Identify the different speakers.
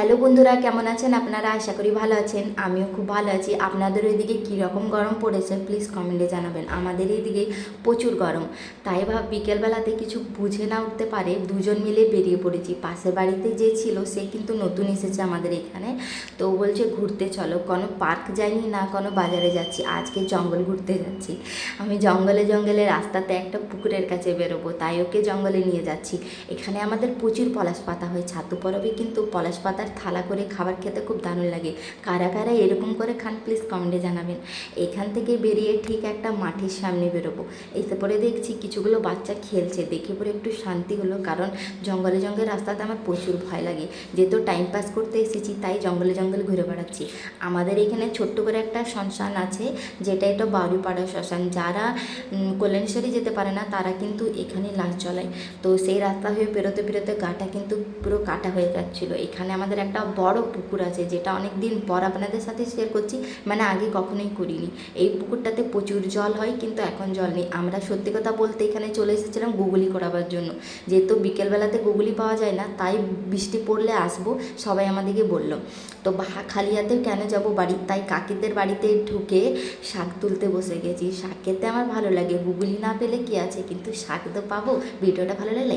Speaker 1: Hello বন্ধুরা, কেমন আছেন আপনারা? আশা করি ভালো আছেন। আমিও খুব ভালো আছি। আপনাদের ওইদিকে কীরকম গরম পড়েছে প্লিজ কমেন্টে জানাবেন। আমাদের এইদিকে প্রচুর গরম, তাই বিকেলবেলাতে কিছু বুঝে না উঠতে পারে দুজন মিলে বেরিয়ে পড়েছি। পাশের বাড়িতে যে ছিল সে কিন্তু নতুন এসেছে আমাদের এখানে, তো বলছে ঘুরতে চলো। কোনো পার্ক যাইনি না কোনো বাজারে যাচ্ছি, আজকে জঙ্গল ঘুরতে যাচ্ছি। আমি জঙ্গলে জঙ্গলে রাস্তাতে একটা পুকুরের কাছে বেরোবো, তাই ওকে জঙ্গলে নিয়ে যাচ্ছি। এখানে আমাদের প্রচুর পলাশ পাতা হয়, ছাতু পরবে কিন্তু পলাশ পাতার থালা করে খাবার খেতে খুব দারুণ লাগে। কারা কারা এরকম করে খান প্লিজ কমেন্টে জানাবেন। এখান থেকে বেরিয়ে ঠিক একটা মাঠের সামনে বেরোবো। এসে পরে দেখছি কিছুগুলো বাচ্চা খেলছে, দেখে পরে একটু শান্তি হলো, কারণ জঙ্গলে জঙ্গলে রাস্তাতে আমার প্রচুর ভয় লাগে। যেহেতু টাইম পাস করতে এসেছি তাই জঙ্গলে জঙ্গলে ঘুরে বেড়াচ্ছি। আমাদের এখানে ছোট্ট করে একটা শ্মশান আছে, যেটা এটা বাউরিপাড়া শ্মশান। যারা কল্যাণেশ্বরী যেতে পারে না তারা কিন্তু এখানে লাশ জ্বলায়। তো সেই রাস্তা হয়ে পেরোতে পেরোতে গাটা কিন্তু পুরো কাটা হয়ে যাচ্ছিলো। এখানে আমাদের একটা বড় পুকুর আছে, যেটা অনেক দিন পর আপনাদের সাথে শেয়ার করছি, মানে আগে কখনোই করিনি। এই পুকুরটাতে প্রচুর জল হয় কিন্তু এখন জল নেই। আমরা সত্যি কথা বলতে এখানে চলে এসেছিলাম গুগলি করাবার জন্য, যেহেতু বিকেলবেলাতে গুগলি পাওয়া যায় না, তাই বৃষ্টি পড়লে আসবো সবাই আমাদেরকে বললো। তো খালি হাতে কেন যাব বাড়ি, তাই কাকিদের বাড়িতে ঢুকে শাক তুলতে বসে গেছি। শাক খেতে আমার ভালো লাগে, গুগলি না পেলে কি আছে, কিন্তু শাক তো পাবো। ভিডিওটা ভালো লাগলে